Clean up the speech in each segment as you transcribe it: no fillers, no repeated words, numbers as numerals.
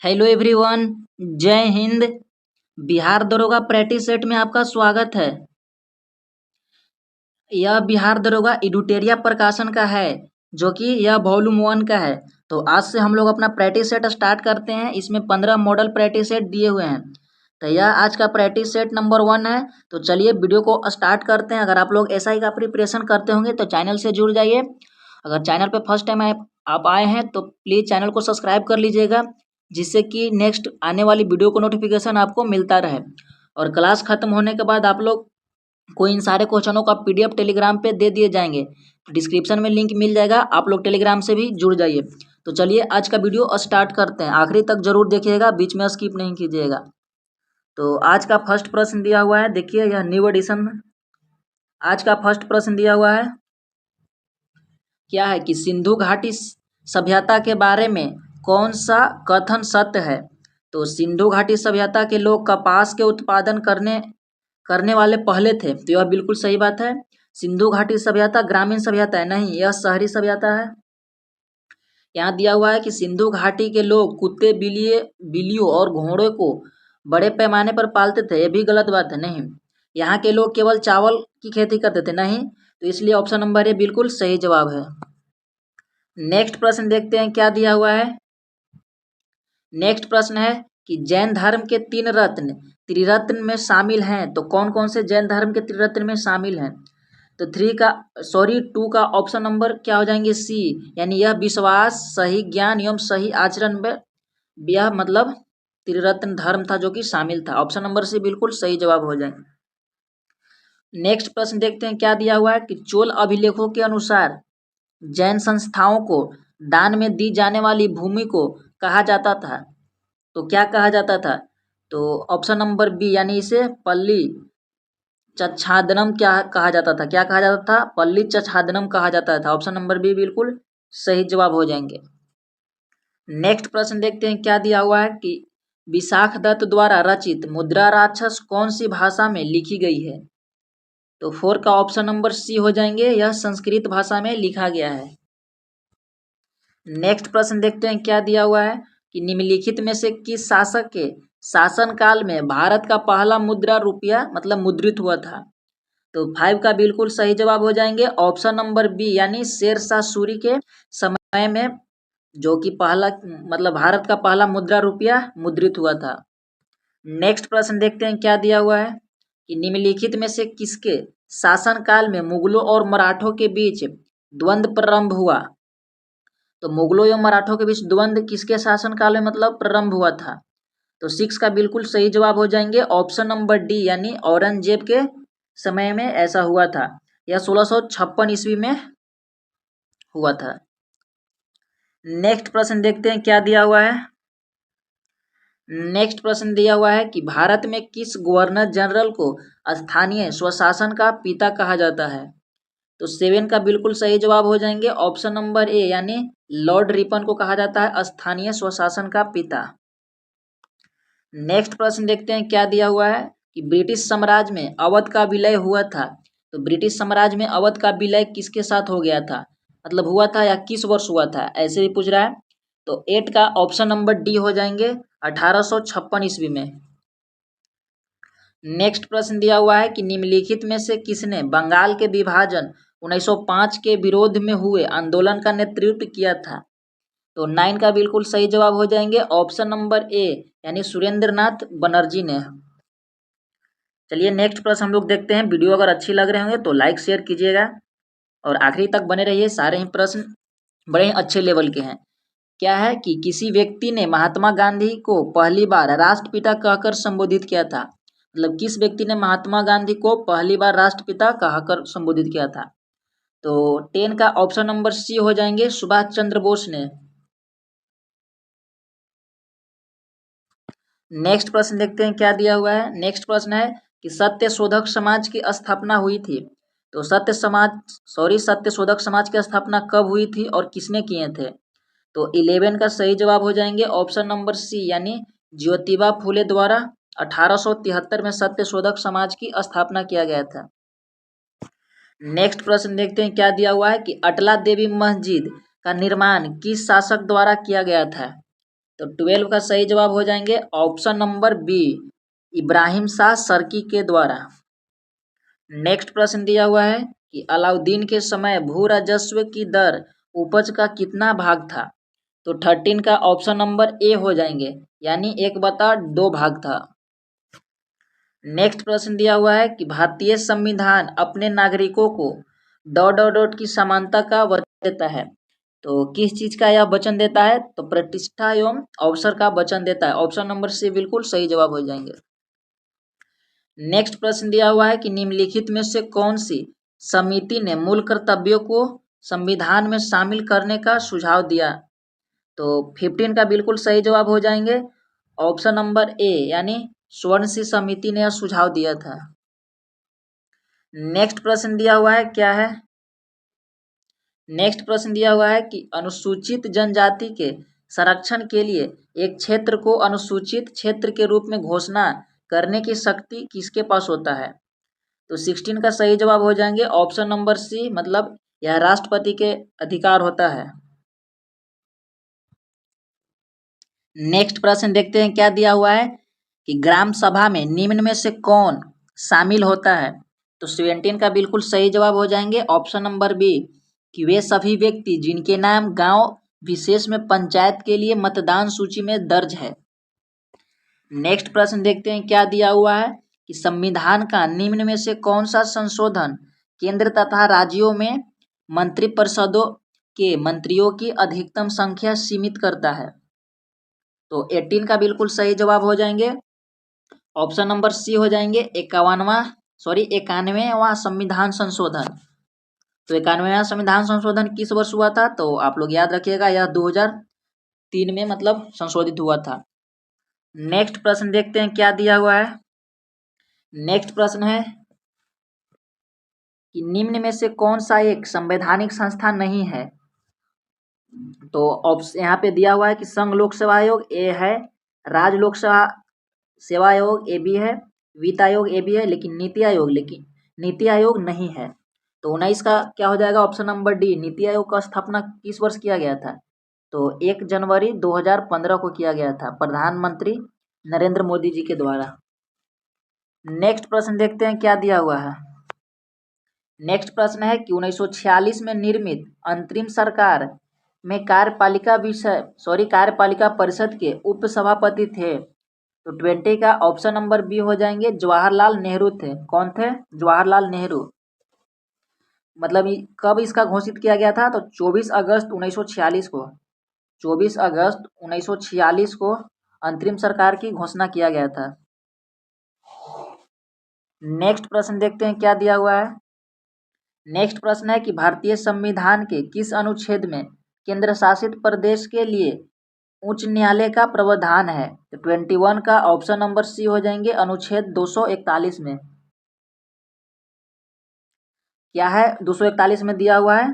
Hello everyone. जय हिंद। बिहार दरोगा practice set में आपका स्वागत है। यह बिहार दरोगा एडुटेरिया प्रकाशन का है, जो कि यह वॉल्यूम 1 का है। तो आज से हम लोग अपना प्रैक्टिस सेट स्टार्ट करते हैं। इसमें 15 मॉडल प्रैक्टिस सेट दिए हुए हैं। तो यह आज का प्रैक्टिस सेट नंबर 1 है। तो चलिए वीडियो को स्टार्ट करते हैं। अगर आप लोग एसआई का प्रिपरेशन करते होंगे तो चैनल से जुड़ जाइए। अगर चैनल पे फर्स्ट टाइम आप आए हैं तो प्लीज़ चैनल को सब्सक्राइब कर लीजिएगा, जिससे कि नेक्स्ट आने वाली वीडियो को नोटिफिकेशन आपको मिलता रहे। और क्लास खत्म होने के बाद आप लोग को इन सारे क्वेश्चनों का पीडीएफ टेलीग्राम पे दे दिए जाएंगे। डिस्क्रिप्शन में लिंक मिल जाएगा, आप लोग टेलीग्राम से भी जुड़ जाइए। तो चलिए आज का वीडियो स्टार्ट करते हैं। आखिरी तक जरूर देखिएगा, बीच में स्किप नहीं कीजिएगा। तो आज का फर्स्ट प्रश्न दिया हुआ है, देखिए यह न्यू एडिशन। आज का फर्स्ट प्रश्न दिया हुआ है, क्या है कि सिंधु घाटी सभ्यता के बारे में कौन सा कथन सत्य है। तो सिंधु घाटी सभ्यता के लोग कपास के उत्पादन करने वाले पहले थे, तो यह बिल्कुल सही बात है। सिंधु घाटी सभ्यता ग्रामीण सभ्यता है, नहीं, यह शहरी सभ्यता है। यहाँ दिया हुआ है कि सिंधु घाटी के लोग कुत्ते, बिल्लियों और घोड़े को बड़े पैमाने पर पालते थे, यह भी गलत बात है, नहीं। यहाँ के लोग केवल चावल की खेती करते थे, नहीं। तो इसलिए ऑप्शन नंबर ए बिल्कुल सही जवाब है। नेक्स्ट प्रश्न देखते हैं क्या दिया हुआ है। नेक्स्ट प्रश्न है कि जैन धर्म के 3 रत्न त्रिरत्न में शामिल हैं, तो कौन कौन से जैन धर्म के त्रिरत्न में शामिल हैं। तो 2 का ऑप्शन नंबर क्या हो जाएंगे, सी, यानी यह विश्वास, सही ज्ञान एवं सही आचरण में यह मतलब त्रिरत्न धर्म था जो कि शामिल था। ऑप्शन नंबर सी बिल्कुल सही जवाब हो जाएंगे। नेक्स्ट प्रश्न देखते हैं क्या दिया हुआ है कि चोल अभिलेखों के अनुसार जैन संस्थाओं को दान में दी जाने वाली भूमि को कहा जाता था, तो क्या कहा जाता था। तो ऑप्शन नंबर बी, यानी इसे पल्ली चच्छादनम क्या कहा जाता था, क्या कहा जाता था, पल्ली चच्छादनम कहा जाता था। ऑप्शन नंबर बी बिल्कुल सही जवाब हो जाएंगे। नेक्स्ट प्रश्न देखते हैं क्या दिया हुआ है कि विशाख दत्त द्वारा रचित मुद्रा राक्षस कौन सी भाषा में लिखी गई है। तो 4 का ऑप्शन नंबर सी हो जाएंगे, यह संस्कृत भाषा में लिखा गया है। नेक्स्ट प्रश्न देखते हैं क्या दिया हुआ है कि निम्नलिखित में से किस शासक के शासनकाल में भारत का पहला मुद्रा रुपया मतलब मुद्रित हुआ था। तो 5 का बिल्कुल सही जवाब हो जाएंगे, ऑप्शन नंबर बी, यानी शेरशाह सूरी के समय में जो कि पहला मतलब भारत का पहला मुद्रा रुपया मुद्रित हुआ था। नेक्स्ट प्रश्न देखते हैं क्या दिया हुआ है कि निम्नलिखित में से किसके शासनकाल में मुगलों और मराठों के बीच द्वंद्व प्रारंभ हुआ। तो मुगलों एवं मराठों के बीच द्वंद्व किसके शासनकाल में मतलब प्रारंभ हुआ था। तो 6 का बिल्कुल सही जवाब हो जाएंगे, ऑप्शन नंबर डी, यानी औरंगजेब के समय में ऐसा हुआ था। यह 1656 ईस्वी में हुआ था। नेक्स्ट प्रश्न देखते हैं क्या दिया हुआ है। नेक्स्ट प्रश्न दिया हुआ है कि भारत में किस गवर्नर जनरल को स्थानीय स्वशासन का पिता कहा जाता है। तो 7 का बिल्कुल सही जवाब हो जाएंगे, ऑप्शन नंबर ए, यानी लॉर्ड रिपन को कहा जाता है स्थानीय स्वशासन का पिता। नेक्स्ट प्रश्न देखते हैं क्या दिया हुआ है कि ब्रिटिश साम्राज्य में अवध का विलय हुआ था। तो ब्रिटिश साम्राज्य में अवध का विलय किसके साथ हो गया था, मतलब हुआ था या किस वर्ष हुआ था, ऐसे भी पूछ रहा है। तो 8 का ऑप्शन नंबर डी हो जाएंगे, 1856 ईस्वी में। नेक्स्ट प्रश्न दिया हुआ है कि निम्नलिखित में से किसने बंगाल के विभाजन 1905 के विरोध में हुए आंदोलन का नेतृत्व किया था। तो 9 का बिल्कुल सही जवाब हो जाएंगे, ऑप्शन नंबर ए, यानी सुरेंद्र नाथ बनर्जी ने। चलिए नेक्स्ट प्रश्न हम लोग देखते हैं। वीडियो अगर अच्छी लग रहे होंगे तो लाइक शेयर कीजिएगा और आखिरी तक बने रहिए। सारे ही प्रश्न बड़े ही अच्छे लेवल के हैं। क्या है कि किसी व्यक्ति ने महात्मा गांधी को पहली बार राष्ट्रपिता कहकर संबोधित किया था, मतलब किस व्यक्ति ने महात्मा गांधी को पहली बार राष्ट्रपिता कहकर संबोधित किया था। तो 10 का ऑप्शन नंबर सी हो जाएंगे, सुभाष चंद्र बोस ने। नेक्स्ट प्रश्न देखते हैं क्या दिया हुआ है। नेक्स्ट प्रश्न है कि सत्य शोधक समाज की स्थापना हुई थी। तो सत्य शोधक समाज की स्थापना कब हुई थी और किसने किए थे। तो 11 का सही जवाब हो जाएंगे, ऑप्शन नंबर सी, यानी ज्योतिबा फुले द्वारा 1873 में सत्य शोधक समाज की स्थापना किया गया था। नेक्स्ट प्रश्न देखते हैं क्या दिया हुआ है कि अटला देवी मस्जिद का निर्माण किस शासक द्वारा किया गया था। तो 12 का सही जवाब हो जाएंगे option number B, Ibrahim Shah Sharqi के द्वारा। नेक्स्ट प्रश्न दिया हुआ है कि अलाउद्दीन के समय भू राजस्व की दर उपज का कितना भाग था। तो 13 का ऑप्शन नंबर ए हो जाएंगे, यानी 1/2 भाग था। नेक्स्ट प्रश्न दिया हुआ है कि भारतीय संविधान अपने नागरिकों को ... की समानता का वचन देता है। तो किस चीज का यह वचन देता है? तो प्रतिष्ठा एवं अवसर का वचन देता है। ऑप्शन नंबर सी बिल्कुल सही जवाब हो जाएंगे। नेक्स्ट प्रश्न दिया हुआ है कि निम्नलिखित में से कौन सी समिति ने मूल कर्तव्यों को संविधान में शामिल करने का सुझाव दिया। तो 15 का बिल्कुल सही जवाब हो जाएंगे ऑप्शन नंबर ए, यानी स्वर्ण सिंह समिति ने यह सुझाव दिया था। नेक्स्ट प्रश्न दिया हुआ है क्या है? नेक्स्ट प्रश्न दिया हुआ है कि अनुसूचित जनजाति के संरक्षण के लिए एक क्षेत्र को अनुसूचित क्षेत्र के रूप में घोषणा करने की शक्ति किसके पास होता है। तो 16 का सही जवाब हो जाएंगे ऑप्शन नंबर सी, मतलब यह राष्ट्रपति के अधिकार होता है। नेक्स्ट प्रश्न देखते हैं क्या दिया हुआ है कि ग्राम सभा में निम्न में से कौन शामिल होता है। तो 17 का बिल्कुल सही जवाब हो जाएंगे ऑप्शन नंबर बी, कि वे सभी व्यक्ति जिनके नाम गांव विशेष में पंचायत के लिए मतदान सूची में दर्ज है। नेक्स्ट प्रश्न देखते हैं क्या दिया हुआ है कि संविधान का निम्न में से कौन सा संशोधन केंद्र तथा राज्यों में मंत्रिपरिषदों के मंत्रियों की अधिकतम संख्या सीमित करता है। तो 18 का बिल्कुल सही जवाब हो जाएंगे ऑप्शन नंबर सी हो जाएंगे 91वां संविधान संशोधन। तो 91वां संविधान संशोधन किस वर्ष हुआ था? तो आप लोग याद रखिएगा, यह 2003 में मतलब संशोधित हुआ था। नेक्स्ट प्रश्न देखते हैं क्या दिया हुआ है। नेक्स्ट प्रश्न है कि निम्न में से कौन सा एक संवैधानिक संस्था नहीं है। तो ऑप्शन यहाँ पे दिया हुआ है कि संघ लोक सेवा आयोग ए है, राज्य लोक सेवा आयोग ए भी है, वित्त आयोग ए भी है, लेकिन नीति आयोग नहीं है। तो 19 का क्या हो जाएगा option number D, NITI Aayog का स्थापना किस वर्ष किया गया था। तो 1 जनवरी 2015 को किया गया था प्रधानमंत्री नरेंद्र मोदी जी के द्वारा। नेक्स्ट प्रश्न देखते हैं क्या दिया हुआ है। नेक्स्ट प्रश्न है कि 1946 में निर्मित अंतरिम सरकार में कार्यपालिका परिषद के उप सभापति थे। तो 20 का ऑप्शन नंबर बी हो जाएंगे जवाहरलाल नेहरू थे। कौन थे? जवाहरलाल नेहरू। मतलब कब इसका घोषित किया गया था? तो 24 अगस्त 1946 को 24 अगस्त 1946 को अंतरिम सरकार की घोषणा किया गया था। नेक्स्ट प्रश्न देखते हैं क्या दिया हुआ है। नेक्स्ट प्रश्न है कि भारतीय संविधान के किस अनुच्छेद में केंद्र शासित प्रदेश के लिए उच्च न्यायालय का प्रावधान है। तो 21 का ऑप्शन नंबर सी हो जाएंगे अनुच्छेद 241 में। क्या है 241 में दिया हुआ है,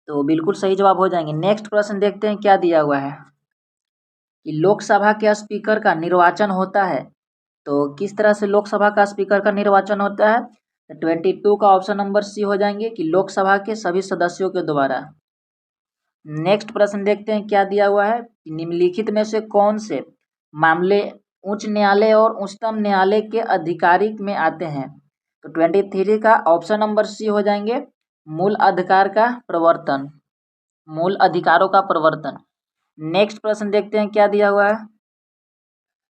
तो बिल्कुल सही जवाब हो जाएंगे। नेक्स्ट प्रश्न देखते हैं क्या दिया हुआ है कि लोकसभा के स्पीकर का निर्वाचन होता है। तो किस तरह से लोकसभा का स्पीकर का निर्वाचन होता है। 22 का ऑप्शन नंबर सी हो जाएंगे कि लोकसभा के सभी सदस्यों के द्वारा। नेक्स्ट प्रश्न देखते हैं क्या दिया हुआ है कि निम्नलिखित में से कौन से मामले उच्च न्यायालय और उच्चतम न्यायालय के अधिकारिक में आते हैं। तो 23 का ऑप्शन नंबर सी हो जाएंगे मूल अधिकारों का प्रवर्तन। नेक्स्ट प्रश्न देखते हैं क्या दिया हुआ है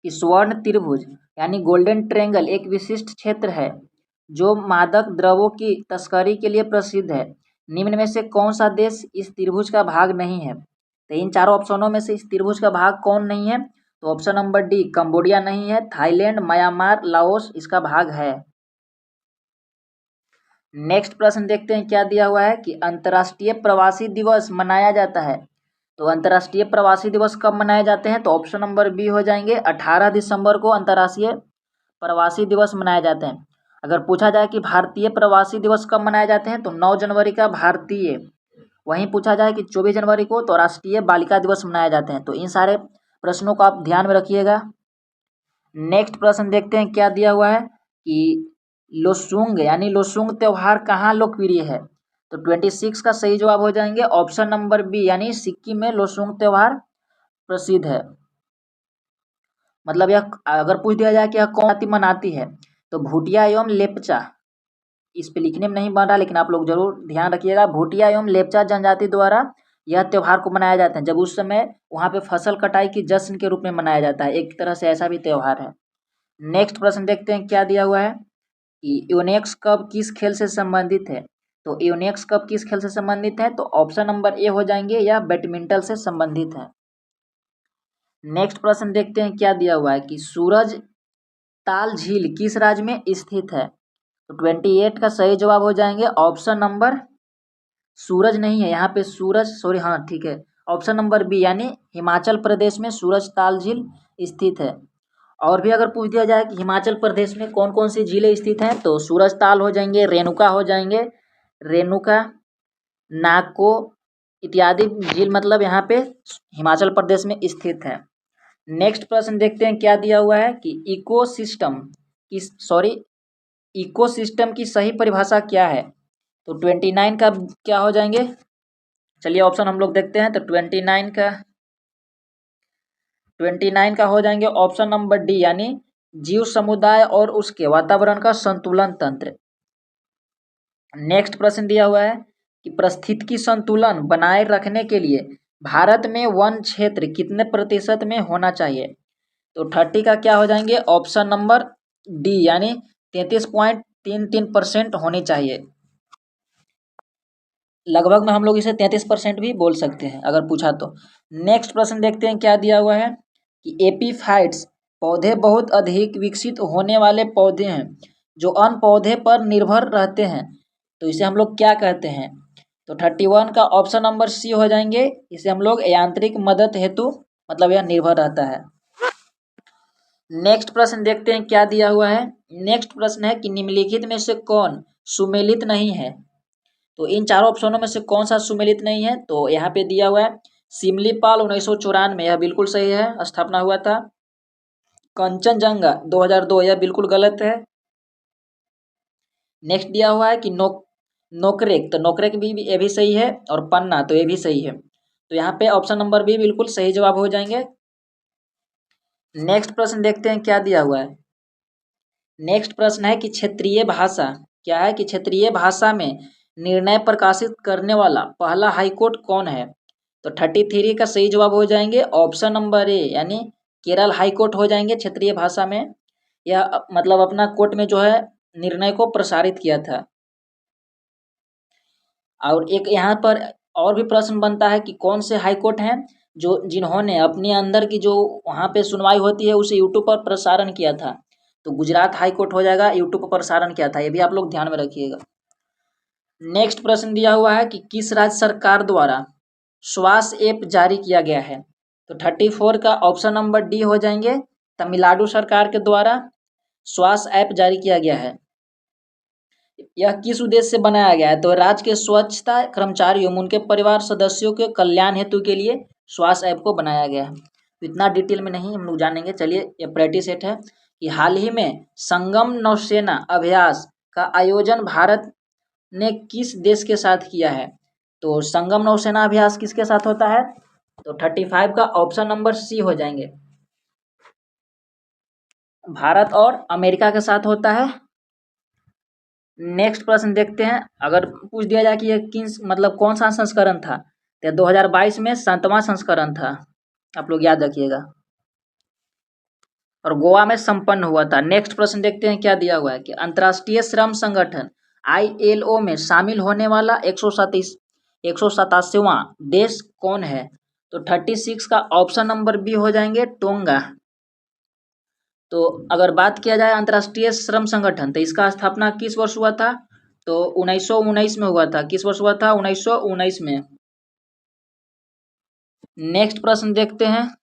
कि स्वर्ण त्रिभुज यानी गोल्डन ट्रायंगल एक विशिष्ट क्षेत्र है जो मादक द्रव्यों की तस्करी के लिए प्रसिद्ध है। निम्न में से कौन सा देश इस त्रिभुज का भाग नहीं है। तो इन चारों ऑप्शनों में से इस त्रिभुज का भाग कौन नहीं है। तो ऑप्शन नंबर डी कंबोडिया नहीं है, थाईलैंड, म्यांमार, लाओस इसका भाग है। नेक्स्ट प्रश्न देखते हैं क्या दिया हुआ है कि अंतर्राष्ट्रीय प्रवासी दिवस मनाया जाता है। तो अंतर्राष्ट्रीय प्रवासी दिवस कब मनाए जाते हैं। तो ऑप्शन नंबर बी हो जाएंगे 18 दिसंबर को अंतर्राष्ट्रीय प्रवासी दिवस मनाए जाते हैं। अगर पूछा जाए कि भारतीय प्रवासी दिवस कब मनाए जाते हैं तो 9 जनवरी का भारतीय, वहीं पूछा जाए कि 24 जनवरी को तो राष्ट्रीय बालिका दिवस मनाए जाते हैं। तो इन सारे प्रश्नों को आप ध्यान में रखिएगा। नेक्स्ट प्रश्न देखते हैं क्या दिया हुआ है कि लोसूंग त्यौहार कहाँ लोकप्रिय है। तो 26 का सही जवाब हो जाएंगे ऑप्शन नंबर बी, यानी सिक्किम में लोसूंग त्यौहार प्रसिद्ध है। मतलब यह अगर पूछ दिया जाए कि यह कौन जाति मनाती है, तो भूटिया एवं लेपचा, इस पे लिखने में नहीं बन रहा लेकिन आप लोग जरूर ध्यान रखिएगा। भूटिया एवं लेपचा जनजाति द्वारा यह त्योहार को मनाया जाता है, जब उस समय वहाँ पे फसल कटाई की जश्न के रूप में मनाया जाता है। एक तरह से ऐसा भी त्योहार है। नेक्स्ट प्रश्न देखते हैं क्या दिया हुआ है कि यूनेक्स कप किस खेल से संबंधित है। तो यूनेक्स कप किस खेल से संबंधित है, तो ऑप्शन नंबर ए हो जाएंगे, या बैडमिंटन से संबंधित है। नेक्स्ट प्रश्न देखते हैं क्या दिया हुआ है कि सूरज ताल झील किस राज्य में स्थित है। तो 28 का सही जवाब हो जाएंगे ऑप्शन नंबर, सूरज नहीं है यहाँ पे, सूरज सॉरी, हाँ ठीक है, ऑप्शन नंबर बी, यानी हिमाचल प्रदेश में सूरज ताल झील स्थित है। और भी अगर पूछ दिया जाए कि हिमाचल प्रदेश में कौन कौन सी झीलें स्थित हैं, तो सूरज ताल हो जाएंगे, रेणुका हो जाएंगे, रेणुका, नाको इत्यादि झील मतलब यहाँ पे हिमाचल प्रदेश में स्थित है। नेक्स्ट प्रश्न देखते हैं क्या दिया हुआ है कि इकोसिस्टम की सही परिभाषा क्या है। तो 29 का क्या हो जाएंगे, चलिए ऑप्शन हम लोग देखते हैं। तो 29 का हो जाएंगे ऑप्शन नंबर डी, यानी जीव समुदाय और उसके वातावरण का संतुलन तंत्र। नेक्स्ट प्रश्न दिया हुआ है कि पारिस्थितिकी संतुलन बनाए रखने के लिए भारत में वन क्षेत्र कितने प्रतिशत में होना चाहिए। तो 30 का क्या हो जाएंगे ऑप्शन नंबर डी, यानी 33.33% होनी चाहिए। लगभग में हम लोग इसे 33% भी बोल सकते हैं अगर पूछा तो। नेक्स्ट प्रश्न देखते हैं क्या दिया हुआ है कि एपीफाइट्स पौधे बहुत अधिक विकसित होने वाले पौधे हैं जो अन्य पौधे पर निर्भर रहते हैं, तो इसे हम लोग क्या कहते हैं। तो 31 का ऑप्शन नंबर सी हो जाएंगे, इसे हम लोग यांत्रिक मदद हेतु मतलब यह निर्भर रहता है। नेक्स्ट प्रश्न देखते हैं क्या दिया हुआ है। नेक्स्ट प्रश्न है कि निम्नलिखित में से कौन सुमेलित नहीं है। तो इन चारों ऑप्शनों में से कौन सा सुमेलित नहीं है, तो यहाँ पे दिया हुआ है सिमलीपाल 1994, यह बिल्कुल सही है, स्थापना हुआ था। कंचनजंगा 2002, यह बिल्कुल गलत है। नेक्स्ट दिया हुआ है कि नोकरेक, तो नोकरेक भी ये भी सही है, और पन्ना तो ये भी सही है। तो यहाँ पे ऑप्शन नंबर बी बिल्कुल सही जवाब हो जाएंगे। नेक्स्ट प्रश्न देखते हैं क्या दिया हुआ है। नेक्स्ट प्रश्न है कि क्षेत्रीय भाषा क्या है, कि क्षेत्रीय भाषा में निर्णय प्रकाशित करने वाला पहला हाईकोर्ट कौन है। तो 33 का सही जवाब हो जाएंगे ऑप्शन नंबर ए, यानी केरल हाईकोर्ट हो जाएंगे क्षेत्रीय भाषा में। यह मतलब अपना कोर्ट में जो है निर्णय को प्रसारित किया था। और एक यहाँ पर और भी प्रश्न बनता है कि कौन से हाईकोर्ट हैं जो जिन्होंने अपने अंदर की जो वहाँ पे सुनवाई होती है उसे यूट्यूब पर प्रसारण किया था। तो गुजरात हाईकोर्ट हो जाएगा, यूट्यूब पर प्रसारण किया था, ये भी आप लोग ध्यान में रखिएगा। नेक्स्ट प्रश्न दिया हुआ है कि किस राज्य सरकार द्वारा श्वास ऐप जारी किया गया है। तो 34 का ऑप्शन नंबर डी हो जाएंगे, तमिलनाडु सरकार के द्वारा श्वास ऐप जारी किया गया है। यह किस उद्देश्य से बनाया गया है, तो राज्य के स्वच्छता कर्मचारियों उनके परिवार सदस्यों के कल्याण हेतु के लिए श्वास ऐप को बनाया गया है। इतना डिटेल में नहीं हम लोग जानेंगे, चलिए ये प्रैक्टिस सेट है कि हाल ही में संगम नौसेना अभ्यास का आयोजन भारत ने किस देश के साथ किया है। तो संगम नौसेना अभ्यास किसके साथ होता है, तो 35 का ऑप्शन नंबर सी हो जाएंगे, भारत और अमेरिका के साथ होता है। नेक्स्ट प्रश्न देखते हैं, अगर पूछ दिया जाए कि ये मतलब कौन सा संस्करण था, तो 2022 में 7वां संस्करण था, आप लोग याद रखिएगा, और गोवा में संपन्न हुआ था। नेक्स्ट प्रश्न देखते हैं क्या दिया हुआ है कि अंतर्राष्ट्रीय श्रम संगठन ILO में शामिल होने वाला 187वां देश कौन है। तो 36 का ऑप्शन नंबर बी हो जाएंगे, टोंगा। तो अगर बात किया जाए अंतर्राष्ट्रीय श्रम संगठन, तो इसका स्थापना किस वर्ष हुआ था, तो 1919 में हुआ था। किस वर्ष हुआ था, 1919 में। नेक्स्ट प्रश्न देखते हैं।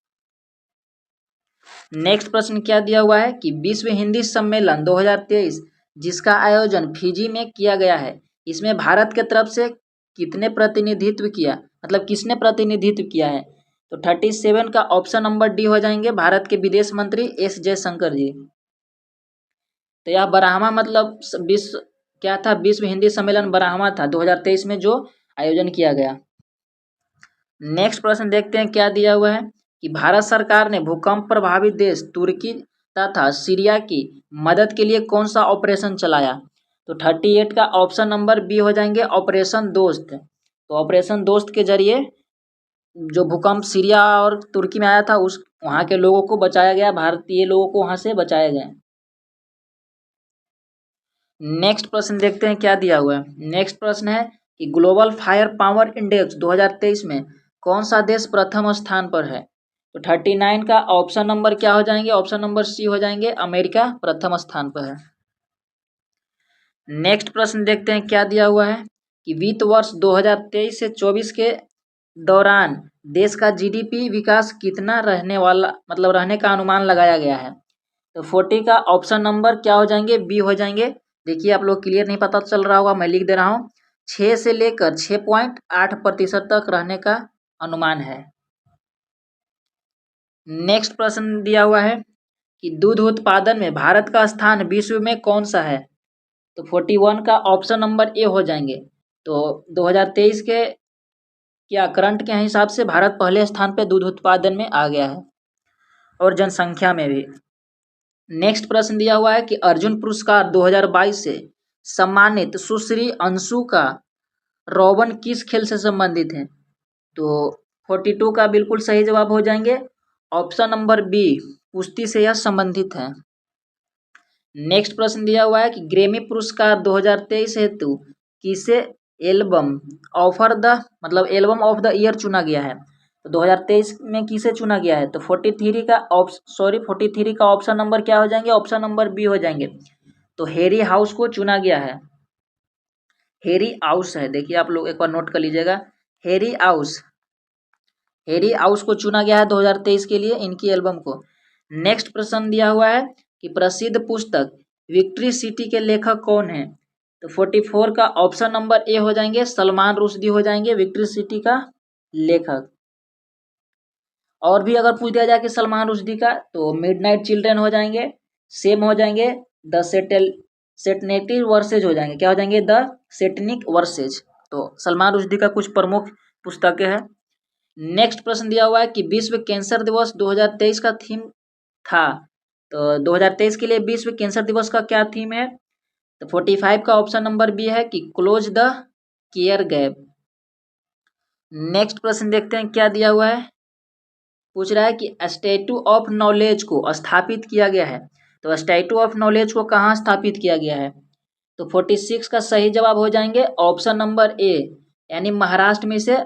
नेक्स्ट प्रश्न क्या दिया हुआ है कि विश्व हिंदी सम्मेलन 2023 जिसका आयोजन फिजी में किया गया है, इसमें भारत के तरफ से कितने प्रतिनिधित्व किया, मतलब किसने प्रतिनिधित्व किया है। तो 37 का ऑप्शन नंबर डी हो जाएंगे, भारत के विदेश मंत्री एस जयशंकर जी। तो यह बराहमा मतलब विश्व क्या था, विश्व हिंदी सम्मेलन बराहमा था 2023 में जो आयोजन किया गया। नेक्स्ट प्रश्न देखते हैं क्या दिया हुआ है कि भारत सरकार ने भूकंप प्रभावित देश तुर्की तथा सीरिया की मदद के लिए कौन सा ऑपरेशन चलाया? तो 38 का ऑप्शन नंबर बी हो जाएंगे ऑपरेशन दोस्त। तो ऑपरेशन दोस्त के जरिए जो भूकंप सीरिया और तुर्की में आया था उस वहाँ के लोगों को बचाया गया, भारतीय लोगों को वहाँ से बचाया गया। नेक्स्ट प्रश्न देखते हैं क्या दिया हुआ है। नेक्स्ट प्रश्न है कि ग्लोबल फायर पावर इंडेक्स 2023 में कौन सा देश प्रथम स्थान पर है? तो 39 का ऑप्शन नंबर क्या हो जाएंगे? ऑप्शन नंबर सी हो जाएंगे, अमेरिका प्रथम स्थान पर है। नेक्स्ट प्रश्न देखते हैं क्या दिया हुआ है कि वित्त वर्ष 2023 से 24 के दौरान देश का जीडीपी विकास कितना रहने का अनुमान लगाया गया है? तो 40 का ऑप्शन नंबर क्या हो जाएंगे? बी हो जाएंगे। देखिए आप लोग क्लियर नहीं पता चल रहा होगा, मैं लिख दे रहा हूँ, 6 से लेकर 6.8% तक रहने का अनुमान है। नेक्स्ट प्रश्न दिया हुआ है कि दूध उत्पादन में भारत का स्थान विश्व में कौन सा है? तो 41 का ऑप्शन नंबर ए हो जाएंगे। तो 2023 के क्या करंट के हिसाब से भारत पहले स्थान पे दूध उत्पादन में आ गया है और जनसंख्या में भी। नेक्स्ट प्रश्न दिया हुआ है कि अर्जुन पुरस्कार 2022 से सम्मानित सुश्री अंशु का रोवन किस खेल से संबंधित है? तो 42 का बिल्कुल सही जवाब हो जाएंगे ऑप्शन नंबर बी, कुश्ती से यह संबंधित है। नेक्स्ट प्रश्न दिया हुआ है कि ग्रैमी पुरस्कार 2023 हेतु किसे album album of the year चुना गया है? तो 2023 में किसे चुना गया है? तो 43 का ऑप्शन नंबर क्या हो जाएंगे? ऑप्शन नंबर बी हो जाएंगे। तो हैरी हाउस को चुना गया है, हैरी हाउस है, देखिए आप लोग एक बार नोट कर लीजिएगा, हैरी हाउस को चुना गया है 2023 के लिए इनकी एल्बम को। नेक्स्ट प्रश्न दिया हुआ है कि प्रसिद्ध पुस्तक विक्ट्री सिटी के लेखक कौन है? तो 44 का ऑप्शन नंबर ए हो जाएंगे, सलमान रुश्दी हो जाएंगे विक्ट्री सिटी का लेखक। और भी अगर पूछ दिया जाए कि सलमान रुश्दी का, तो मिडनाइट चिल्ड्रन हो जाएंगे, सेम हो जाएंगे, द सेटनेटिक वर्सेज हो जाएंगे, क्या हो जाएंगे? The Satinique versus. तो सलमान रुश्दी का कुछ प्रमुख पुस्तकें हैं। नेक्स्ट प्रश्न दिया हुआ है कि विश्व कैंसर दिवस 2023 का थीम था, तो 2023 के लिए विश्व कैंसर दिवस का क्या थीम है? तो 45 का ऑप्शन नंबर बी है कि close the care gap. Next प्रश्न देखते हैं क्या दिया हुआ है, पूछ रहा है कि स्टैट्यू ऑफ नॉलेज को स्थापित किया गया है, तो स्टैट्यू ऑफ नॉलेज को कहाँ स्थापित किया गया है? तो 46 का सही जवाब हो जाएंगे ऑप्शन नंबर ए, यानी महाराष्ट्र में इसे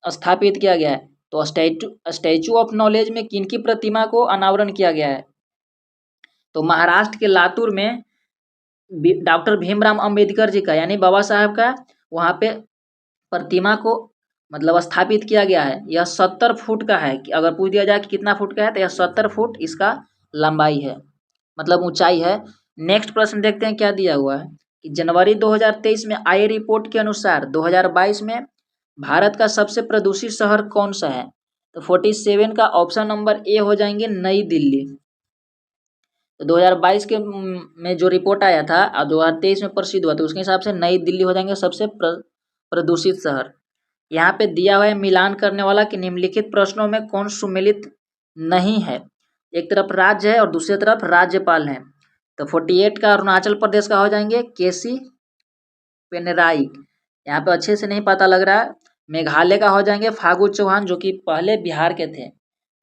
स्थापित किया गया है। तो स्टैच्यू ऑफ नॉलेज में किनकी प्रतिमा को अनावरण किया गया है? तो महाराष्ट्र के लातूर में डॉक्टर भीमराव अंबेडकर जी का, यानी बाबा साहब का वहाँ पे प्रतिमा को स्थापित किया गया है। यह 70 फुट का है, कि अगर पूछ दिया जाए कि कितना फुट का है, तो यह 70 फुट इसका लंबाई है, ऊंचाई है। नेक्स्ट प्रश्न देखते हैं क्या दिया हुआ है कि जनवरी 2023 में आई रिपोर्ट के अनुसार 2022 में भारत का सबसे प्रदूषित शहर कौन सा है? तो 47 का ऑप्शन नंबर ए हो जाएंगे, नई दिल्ली। तो 2022 के में जो रिपोर्ट आया था और 2023 में प्रसिद्ध हुआ, तो उसके हिसाब से नई दिल्ली हो जाएंगे सबसे प्रदूषित शहर। यहाँ पे दिया हुआ है मिलान करने वाला कि निम्नलिखित प्रश्नों में कौन सम्मिलित नहीं है? एक तरफ राज्य है और दूसरी तरफ राज्यपाल है। तो 48 का अरुणाचल प्रदेश का हो जाएंगे केसी पेनराई, यहाँ पे अच्छे से नहीं पता लग रहा है। मेघालय का हो जाएंगे फागू चौहान, जो कि पहले बिहार के थे।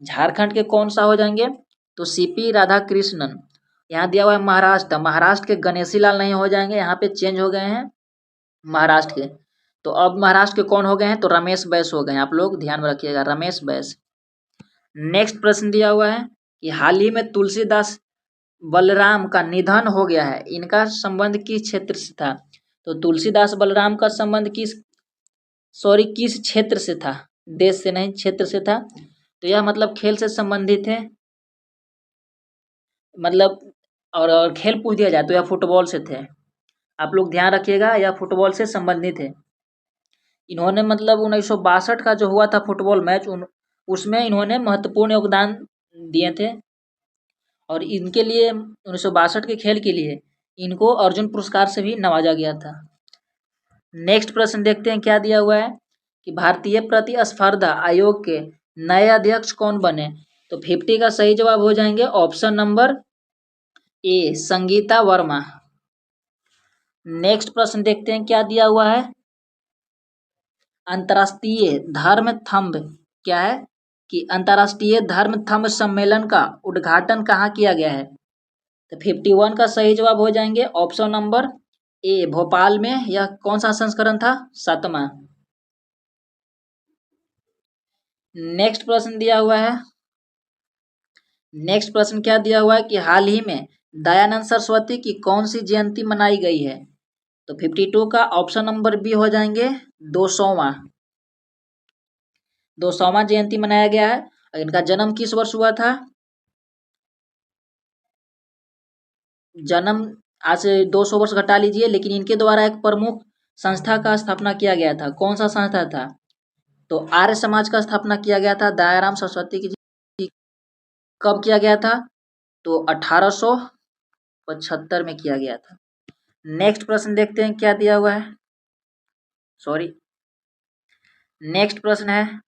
झारखंड के कौन सा हो जाएंगे? तो सीपी राधाकृष्णन। यहाँ दिया हुआ है महाराष्ट्र के गणेशी लाल नहीं हो जाएंगे, यहाँ पे चेंज हो गए हैं महाराष्ट्र के। तो अब महाराष्ट्र के कौन हो गए हैं? तो रमेश बैस हो गए हैं, आप लोग ध्यान में रखिएगा, रमेश बैस। नेक्स्ट प्रश्न दिया हुआ है कि हाल ही में तुलसीदास बलराम का निधन हो गया है, इनका संबंध किस क्षेत्र से था? तो तुलसीदास बलराम का संबंध किस क्षेत्र से था? देश से नहीं, क्षेत्र से था। तो यह खेल से संबंधित है, और खेल पूछ दिया जाए तो यह फुटबॉल से थे। आप लोग ध्यान रखिएगा, यह फुटबॉल से संबंधित है। इन्होंने 1962 का जो हुआ था फुटबॉल मैच, उसमें इन्होंने महत्वपूर्ण योगदान दिए थे, और इनके लिए 1962 के खेल के लिए इनको अर्जुन पुरस्कार से भी नवाजा गया था। नेक्स्ट प्रश्न देखते हैं क्या दिया हुआ है कि भारतीय प्रतिस्पर्धा आयोग के नए अध्यक्ष कौन बने? तो 50 का सही जवाब हो जाएंगे option number A, Sangeeta Verma. Next प्रश्न देखते हैं क्या दिया हुआ है। अंतर्राष्ट्रीय धर्म थंब क्या है कि अंतर्राष्ट्रीय धर्म थंब सम्मेलन का उद्घाटन कहाँ किया गया है? तो 51 का सही जवाब हो जाएंगे ऑप्शन नंबर ए, भोपाल में। यह कौन सा संस्करण था? 7वां। नेक्स्ट प्रश्न दिया हुआ है। नेक्स्ट प्रश्न क्या दिया हुआ है कि हाल ही में दयानंद सरस्वती की कौन सी जयंती मनाई गई है? तो 52 का ऑप्शन नंबर बी हो जाएंगे 200वां। 200वां जयंती मनाया गया है। इनका जन्म किस वर्ष हुआ था? जन्म आज से 200 वर्ष घटा लीजिए, लेकिन इनके द्वारा एक प्रमुख संस्था का स्थापना किया गया था। कौन सा संस्था था? तो आर्य समाज का स्थापना किया गया था दयाराम सरस्वती की। कब किया गया था? तो 1875 में किया गया था। नेक्स्ट प्रश्न देखते हैं क्या दिया हुआ है। सॉरी, नेक्स्ट प्रश्न है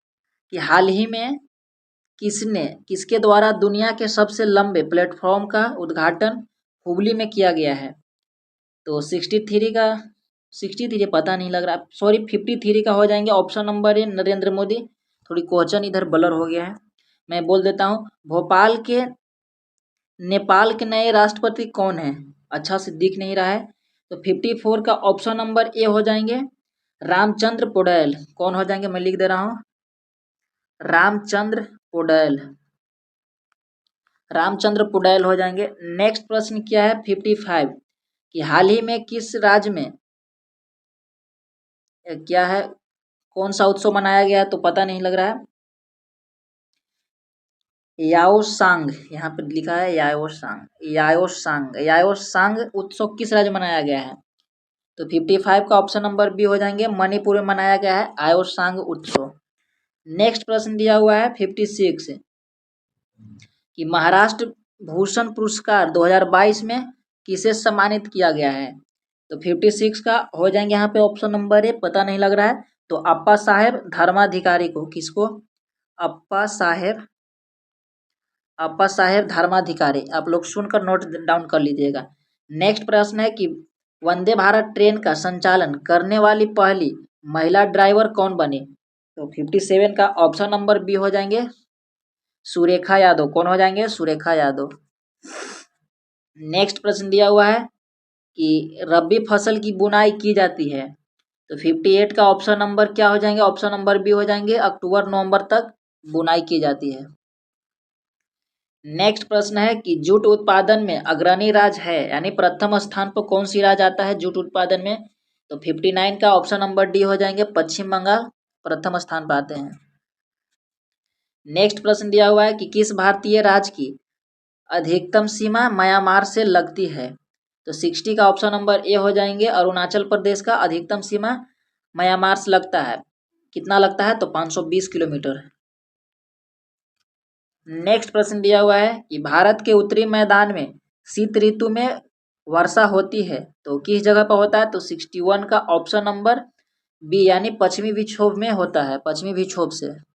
कि हाल ही में किसके द्वारा दुनिया के सबसे लंबे प्लेटफॉर्म का उद्घाटन हुबली में किया गया है? तो 63 पता नहीं लग रहा, सॉरी 53 का हो जाएंगे option number A, Narendra Modi. थोड़ी क्वेश्चन इधर ब्लर हो गया है, मैं बोल देता हूँ। नेपाल के नए राष्ट्रपति कौन है? अच्छा से दिख नहीं रहा है। तो 54 का ऑप्शन नंबर ए हो जाएंगे रामचंद्र पौडेल। कौन हो जाएंगे? मैं लिख दे रहा हूँ, रामचंद्र पौडेल। रामचंद्र पौडेल हो जाएंगे। नेक्स्ट प्रश्न क्या है 55 कि हाल ही में किस राज्य में क्या है, कौन सा उत्सव मनाया गया तो पता नहीं लग रहा है। याओसांग, यहाँ पर लिखा है याओसांग उत्सव किस राज्य में मनाया गया है? तो 55 का ऑप्शन नंबर बी हो जाएंगे मणिपुर में मनाया गया है याओसांग उत्सव। नेक्स्ट प्रश्न दिया हुआ है 56 कि महाराष्ट्र भूषण पुरस्कार 2022 में किसे सम्मानित किया गया है? तो 56 का हो जाएंगे यहाँ पे ऑप्शन नंबर ए, पता नहीं लग रहा है। तो अप्पा साहेब धर्माधिकारी को, किसको? अप्पा साहेब धर्माधिकारी। आप लोग सुनकर नोट डाउन कर लीजिएगा। नेक्स्ट प्रश्न है कि वंदे भारत ट्रेन का संचालन करने वाली पहली महिला ड्राइवर कौन बनी? तो 57 का ऑप्शन नंबर बी हो जाएंगे सुरेखा यादव। कौन हो जाएंगे? सुरेखा यादव। नेक्स्ट प्रश्न दिया हुआ है कि रबी फसल की बुनाई की जाती है। तो 58 का ऑप्शन नंबर क्या हो जाएंगे? ऑप्शन नंबर बी हो जाएंगे अक्टूबर नवंबर तक बुनाई की जाती है। नेक्स्ट प्रश्न है कि जूट उत्पादन में अग्रणी राज्य है, यानी प्रथम स्थान पर कौन सी राज्य आता है जूट उत्पादन में? तो 59 का ऑप्शन नंबर डी हो जाएंगे पश्चिम बंगाल प्रथम स्थान पर आते हैं। नेक्स्ट प्रश्न दिया हुआ है कि किस भारतीय राज्य की अधिकतम सीमा म्यांमार से लगती है? तो 60 का ऑप्शन नंबर ए हो जाएंगे अरुणाचल प्रदेश का अधिकतम सीमा म्यांमार से लगता है। कितना लगता है? तो 520 किलोमीटर। नेक्स्ट प्रश्न दिया हुआ है कि भारत के उत्तरी मैदान में शीत ऋतु में वर्षा होती है, तो किस जगह पर होता है? तो 61 का ऑप्शन नंबर बी, यानी पश्चिमी विक्षोभ में होता है, पश्चिमी विक्षोभ से।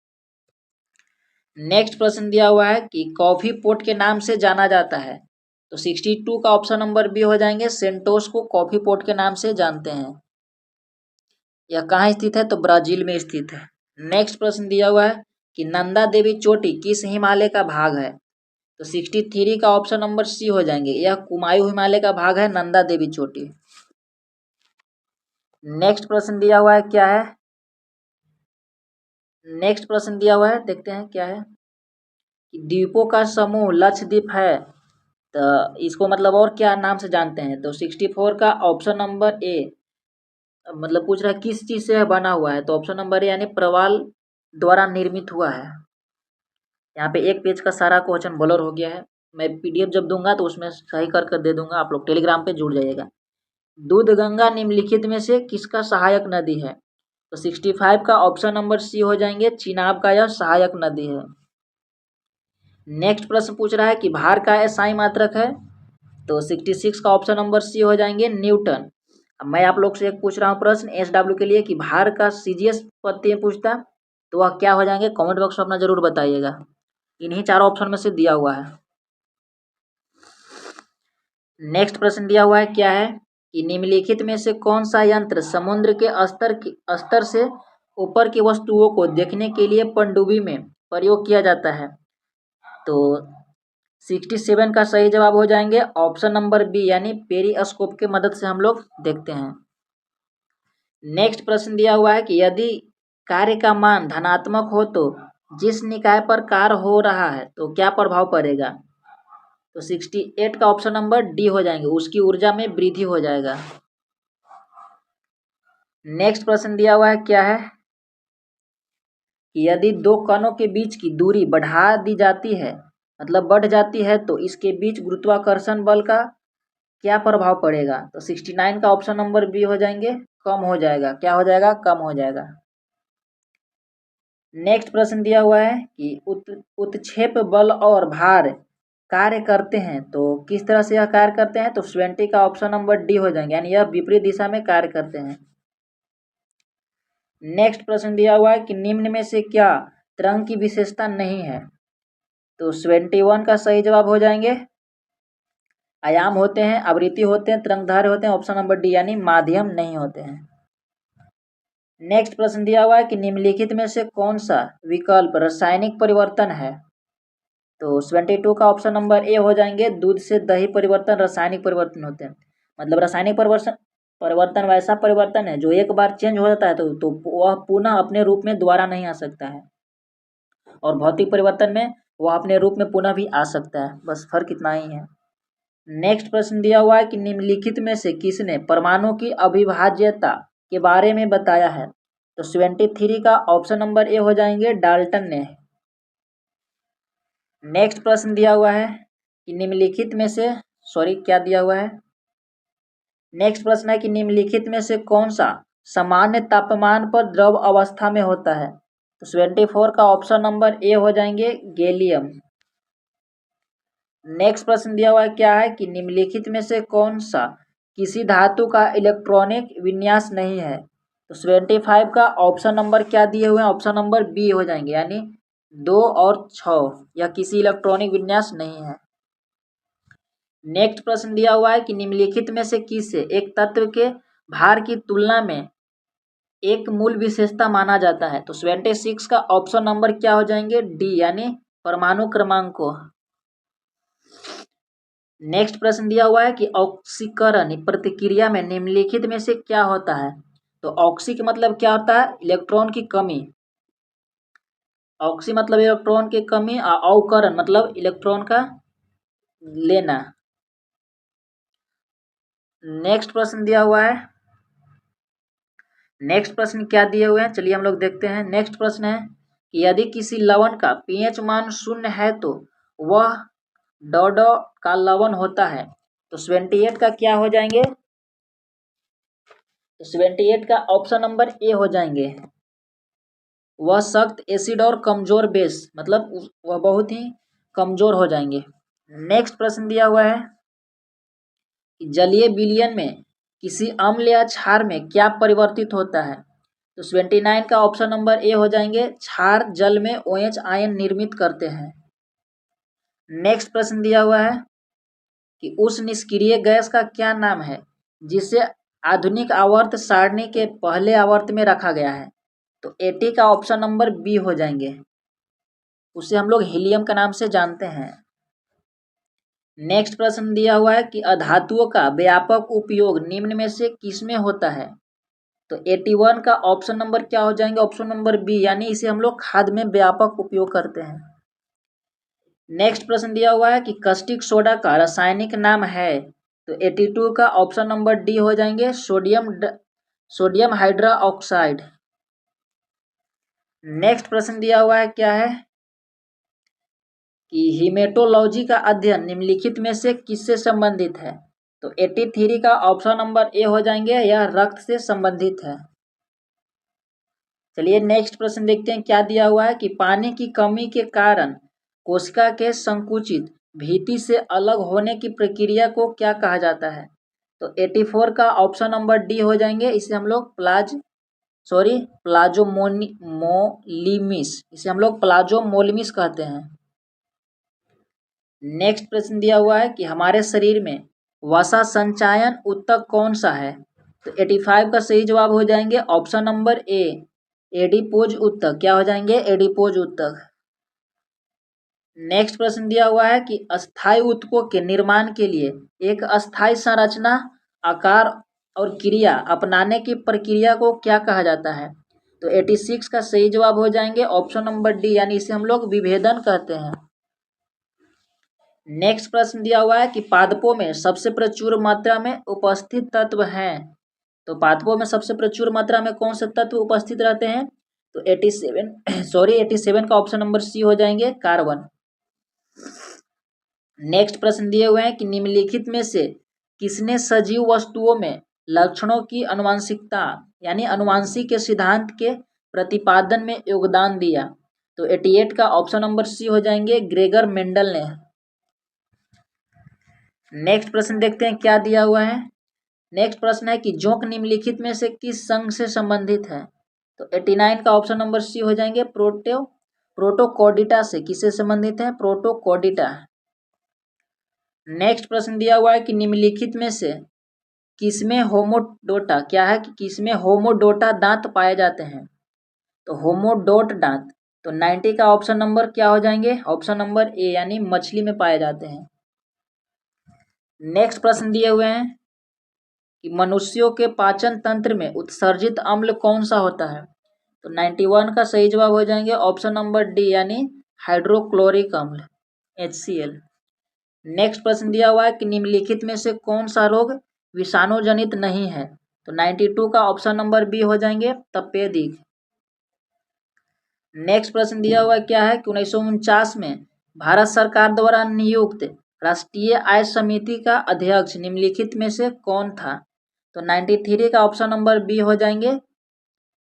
नेक्स्ट प्रश्न दिया हुआ है कि कॉफी पोर्ट के नाम से जाना जाता है। तो 62 का ऑप्शन नंबर बी हो जाएंगे सेंटोस को कॉफी पोर्ट के नाम से जानते हैं। यह कहाँ स्थित है? तो ब्राजील में स्थित है। नेक्स्ट प्रश्न दिया हुआ है कि नंदा देवी चोटी किस हिमालय का भाग है? तो 63 का ऑप्शन नंबर सी हो जाएंगे, यह कुमायूं हिमालय का भाग है नंदा देवी चोटी। नेक्स्ट प्रश्न दिया हुआ है क्या है? नेक्स्ट प्रश्न दिया हुआ है, देखते हैं क्या है कि द्वीपों का समूह लक्षद्वीप है, तो इसको मतलब और क्या नाम से जानते हैं? तो 64 का ऑप्शन नंबर ए, मतलब पूछ रहा है किस चीज से बना हुआ है? तो ऑप्शन नंबर ए, यानी प्रवाल द्वारा निर्मित हुआ है। यहाँ पे एक पेज का सारा क्वेश्चन ब्लर हो गया है, मैं पीडीएफ जब दूंगा तो उसमें सही कर दे दूंगा, आप लोग टेलीग्राम पे जुड़ जाइएगा। दूधगंगा निम्नलिखित में से किसका सहायक नदी है? तो 65 का ऑप्शन नंबर सी हो जाएंगे चिनाब का यह सहायक नदी है। नेक्स्ट प्रश्न पूछ रहा है कि भार का एसआई मात्रक है, तो 66 का ऑप्शन नंबर सी हो जाएंगे न्यूटन। अब मैं आप लोग से एक पूछ रहा हूँ प्रश्न एसडब्ल्यू के लिए कि भार का सीजीएस पद्धति में पूछता तो वह क्या हो जाएंगे, कमेंट बॉक्स में अपना जरूर बताइएगा। इन्हीं चारों ऑप्शन में से दिया हुआ है। नेक्स्ट प्रश्न दिया हुआ है, क्या है कि निम्नलिखित में से कौन सा यंत्र समुद्र के स्तर से ऊपर की वस्तुओं को देखने के लिए पनडुब्बी में प्रयोग किया जाता है। तो 67 का सही जवाब हो जाएंगे ऑप्शन नंबर बी, यानी पेरिस्कोप के मदद से हम लोग देखते हैं। नेक्स्ट प्रश्न दिया हुआ है कि यदि कार्य का मान धनात्मक हो तो जिस निकाय पर कार्य हो रहा है तो क्या प्रभाव पड़ेगा। तो 68 का ऑप्शन नंबर डी हो जाएंगे, उसकी ऊर्जा में वृद्धि हो जाएगा। नेक्स्ट प्रश्न दिया हुआ है, क्या है कि यदि दो कणों के बीच की दूरी बढ़ा दी जाती है, मतलब बढ़ जाती है, तो इसके बीच गुरुत्वाकर्षण बल का क्या प्रभाव पड़ेगा। तो 69 का ऑप्शन नंबर बी हो जाएंगे, कम हो जाएगा। क्या हो जाएगा, कम हो जाएगा। नेक्स्ट प्रश्न दिया हुआ है कि उत्क्षेप बल और भार कार्य करते हैं, तो किस तरह से यह कार्य करते हैं। तो 70 का ऑप्शन नंबर डी हो जाएंगे, यानी यह विपरीत दिशा में कार्य करते हैं। नेक्स्ट प्रश्न दिया हुआ है कि निम्न में से क्या तरंग की विशेषता नहीं है। तो 71 का सही जवाब हो जाएंगे, आयाम होते हैं, आवृत्ति होते हैं, तरंगधार्य होते हैं, ऑप्शन नंबर डी, यानी माध्यम नहीं होते हैं। नेक्स्ट प्रश्न दिया हुआ है कि निम्नलिखित में से कौन सा विकल्प रासायनिक परिवर्तन है। तो 72 का ऑप्शन नंबर ए हो जाएंगे, दूध से दही परिवर्तन रासायनिक परिवर्तन होते हैं। मतलब रासायनिक परिवर्तन वैसा परिवर्तन है जो एक बार चेंज हो जाता है तो वह पुनः अपने रूप में दोबारा नहीं आ सकता है, और भौतिक परिवर्तन में वह अपने रूप में पुनः भी आ सकता है, बस फर्क इतना ही है। नेक्स्ट प्रश्न दिया हुआ है कि निम्नलिखित में से किसने परमाणु की अविभाज्यता के बारे में बताया है। तो 73 का ऑप्शन नंबर ए हो जाएंगे, डाल्टन ने। नेक्स्ट प्रश्न दिया हुआ है कि निम्नलिखित में से क्या दिया हुआ है। नेक्स्ट प्रश्न है कि निम्नलिखित में से कौन सा सामान्य तापमान पर द्रव अवस्था में होता है। तो 74 का ऑप्शन नंबर ए हो जाएंगे, गैलियम। नेक्स्ट प्रश्न दिया हुआ है, क्या है कि निम्नलिखित में से कौन सा किसी धातु का इलेक्ट्रॉनिक विन्यास नहीं है। तो 75 का ऑप्शन नंबर क्या दिए हुए हैं, ऑप्शन नंबर बी हो जाएंगे, यानी 2 और 6, यह किसी इलेक्ट्रॉनिक विन्यास नहीं है। नेक्स्ट प्रश्न दिया हुआ है कि निम्नलिखित में से किसे एक तत्व के भार की तुलना में एक मूल विशेषता माना जाता है। तो 76 का ऑप्शन नंबर क्या हो जाएंगे, डी, यानी परमाणु क्रमांक को। नेक्स्ट प्रश्न दिया हुआ है कि ऑक्सीकरण प्रतिक्रिया में निम्नलिखित में से क्या होता है। तो ऑक्सी का मतलब क्या होता है, इलेक्ट्रॉन की कमी। ऑक्सी मतलब इलेक्ट्रॉन की कमी, और अवकरण मतलब इलेक्ट्रॉन का लेना। नेक्स्ट प्रश्न दिया हुआ है, नेक्स्ट प्रश्न क्या दिए हुए हैं, चलिए हम लोग देखते हैं। नेक्स्ट प्रश्न है कि यदि किसी लवण का पीएच मान 0 है तो वह डॉडो का लवण होता है। तो 78 का क्या हो जाएंगे, तो 78 का ऑप्शन नंबर ए हो जाएंगे, वह सख्त एसिड और कमजोर बेस, मतलब वह बहुत ही कमजोर हो जाएंगे। नेक्स्ट प्रश्न दिया हुआ है कि जलीय विलयन में किसी अम्ल या क्षार में क्या परिवर्तित होता है। तो 79 का ऑप्शन नंबर ए हो जाएंगे, क्षार जल में OH आयन निर्मित करते हैं। नेक्स्ट प्रश्न दिया हुआ है कि उस निष्क्रिय गैस का क्या नाम है जिसे आधुनिक आवर्त सारणी के पहले आवर्त में रखा गया है। तो 80 का ऑप्शन नंबर बी हो जाएंगे, उसे हम लोग हीलियम का नाम से जानते हैं। नेक्स्ट प्रश्न दिया हुआ है कि अधातुओं का व्यापक उपयोग निम्न में से किसमें होता है। तो 81 का ऑप्शन नंबर क्या हो जाएंगे, ऑप्शन नंबर बी, यानी इसे हम लोग खाद में व्यापक उपयोग करते हैं। नेक्स्ट प्रश्न दिया हुआ है कि कास्टिक सोडा का रासायनिक नाम है। तो 82 का ऑप्शन नंबर डी हो जाएंगे, सोडियम हाइड्रोक्साइड। नेक्स्ट प्रश्न दिया हुआ है, क्या है कि हीमेटोलॉजी का अध्ययन निम्नलिखित में से किससे संबंधित है। तो 83 का ऑप्शन नंबर ए हो जाएंगे, यह रक्त से संबंधित है। चलिए नेक्स्ट प्रश्न देखते हैं, क्या दिया हुआ है कि पानी की कमी के कारण कोशिका के संकुचित भित्ति से अलग होने की प्रक्रिया को क्या कहा जाता है। तो 84 का ऑप्शन नंबर डी हो जाएंगे, इसे हम लोग सॉरी प्लाज्मोलिमिस, इसे हम लोग प्लाज्मोलिमिस कहते हैं। नेक्स्ट प्रश्न दिया हुआ है कि हमारे शरीर में वसा संचयन ऊतक कौन सा है? तो 85 का सही जवाब हो जाएंगे ऑप्शन नंबर ए, एडिपोज ऊतक। क्या हो जाएंगे? एडिपोज ऊतक। नेक्स्ट प्रश्न दिया हुआ है कि अस्थायी ऊतकों के निर्माण के लिए एक अस्थायी संरचना, आकार और क्रिया अपनाने की प्रक्रिया को क्या कहा जाता है? तो 86 का सही जवाब हो जाएंगे ऑप्शन नंबर डी, यानी इसे हम लोग विभेदन कहते हैं। नेक्स्ट प्रश्न दिया हुआ है कि पादपों में सबसे प्रचुर मात्रा में उपस्थित तत्व हैं। तो पादपों में सबसे प्रचुर मात्रा में कौन से तत्व उपस्थित रहते हैं? तो 87 का ऑप्शन नंबर सी हो जाएंगे, कार्बन। नेक्स्ट प्रश्न दिए हुए हैं कि निम्नलिखित में से किसने सजीव वस्तुओं में लक्षणों की आनुवंशिकता यानी आनुवंशिक के सिद्धांत के प्रतिपादन में योगदान दिया? तो 88 का ऑप्शन नंबर सी हो जाएंगे, ग्रेगर मेंडल ने। नेक्स्ट प्रश्न देखते हैं क्या दिया हुआ है। नेक्स्ट प्रश्न है कि जोंक निम्नलिखित में से किस संघ से संबंधित है? तो 89 का ऑप्शन नंबर सी हो जाएंगे, प्रोटोकोडिटा से। किससे संबंधित है? प्रोटोकोडिटा। नेक्स्ट प्रश्न दिया हुआ है कि निम्नलिखित में से किसमें होमोडोटा, क्या है कि किसमें होमोडोटा दांत पाए जाते हैं? तो होमोडोट दांत, तो 90 का ऑप्शन नंबर क्या हो जाएंगे? ऑप्शन नंबर ए, यानी मछली में पाए जाते हैं। नेक्स्ट प्रश्न दिए हुए हैं कि मनुष्यों के पाचन तंत्र में उत्सर्जित अम्ल कौन सा होता है? तो 91 का सही जवाब हो जाएंगे ऑप्शन नंबर डी, यानी हाइड्रोक्लोरिक अम्ल, HCl। नेक्स्ट प्रश्न दिया हुआ है कि निम्नलिखित में से कौन सा रोग विषाणु जनित नहीं है? तो 92 का ऑप्शन नंबर बी हो जाएंगे, तपेदिक। नेक्स्ट प्रश्न दिया हुआ क्या है कि 1949 में भारत सरकार द्वारा नियुक्त राष्ट्रीय आय समिति का अध्यक्ष निम्नलिखित में से कौन था? तो 93 का ऑप्शन नंबर बी हो जाएंगे,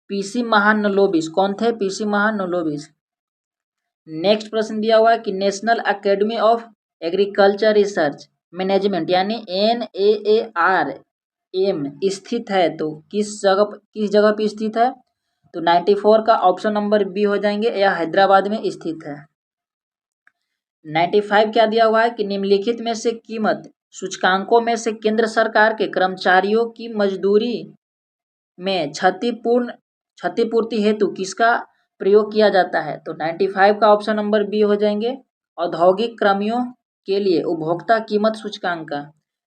पीसी महानलोबिस। कौन थे? पीसी महानलोबिस। नेक्स्ट प्रश्न दिया हुआ है कि national academy of agriculture research management यानी NAARM स्थित है, तो किस जगह पे स्थित है? तो 94 का ऑप्शन नंबर बी हो जाएंगे, यह हैदराबाद में स्थित है। 95 क्या दिया हुआ है कि निम्नलिखित में से कीमत सूचकांकों में से केंद्र सरकार के कर्मचारियों की मजदूरी में क्षतिपूर्ति हेतु किसका प्रयोग किया जाता है? तो 95 का ऑप्शन नंबर बी हो जाएंगे, औद्योगिक कर्मियों के लिए उपभोक्ता कीमत सूचकांक का।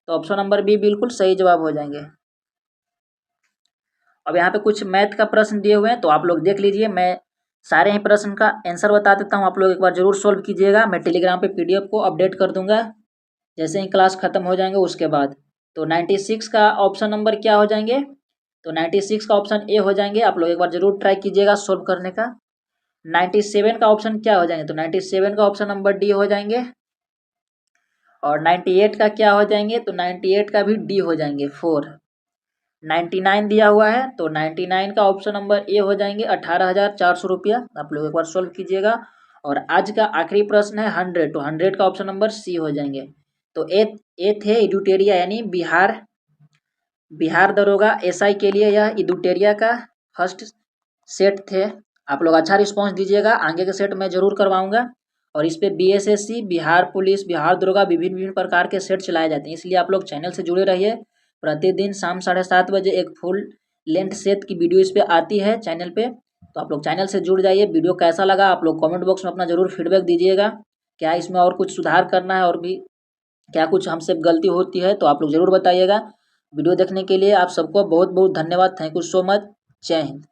तो ऑप्शन नंबर बी बिल्कुल सही जवाब हो जाएंगे। अब यहाँ पे कुछ मैथ का प्रश्न दिए हुए हैं, तो आप लोग देख लीजिए। मैं सारे ही प्रश्न का आंसर बता देता हूँ, आप लोग एक बार जरूर सोल्व कीजिएगा। मैं टेलीग्राम पे PDF को अपडेट कर दूंगा जैसे ही क्लास खत्म हो जाएंगे उसके बाद। तो 96 का ऑप्शन नंबर क्या हो जाएंगे? तो 96 का ऑप्शन ए हो जाएंगे। आप लोग एक बार जरूर ट्राई कीजिएगा सोल्व करने का। 97 का ऑप्शन क्या हो जाएंगे? तो 97 का ऑप्शन नंबर डी हो जाएंगे। और 98 का क्या हो जाएंगे? तो 98 का भी डी हो जाएंगे, 4। 99 दिया हुआ है, तो 99 का ऑप्शन नंबर ए हो जाएंगे, 18,400 रुपया। आप लोग एक बार सोल्व कीजिएगा। और आज का आखिरी प्रश्न है 100, तो 100 का ऑप्शन नंबर सी हो जाएंगे। तो ए थे इडुटेरिया यानी बिहार दरोगा SI के लिए यह इडुटेरिया का फर्स्ट सेट थे। आप लोग अच्छा रिस्पॉन्स दीजिएगा, आगे के सेट मैं जरूर करवाऊंगा। और इस पे BSSC, बिहार पुलिस, बिहार दरोगा विभिन्न प्रकार के सेट चलाए जाते हैं, इसलिए आप लोग चैनल से जुड़े रहिए। प्रतिदिन शाम 7:30 बजे एक फुल लेंथ सेट की वीडियो इस पे आती है चैनल पे, तो आप लोग चैनल से जुड़ जाइए। वीडियो कैसा लगा आप लोग कमेंट बॉक्स में अपना जरूर फीडबैक दीजिएगा। क्या इसमें और कुछ सुधार करना है और भी क्या कुछ हमसे गलती होती है तो आप लोग जरूर बताइएगा। वीडियो देखने के लिए आप सबको बहुत बहुत धन्यवाद। Thank you so much. जय हिंद।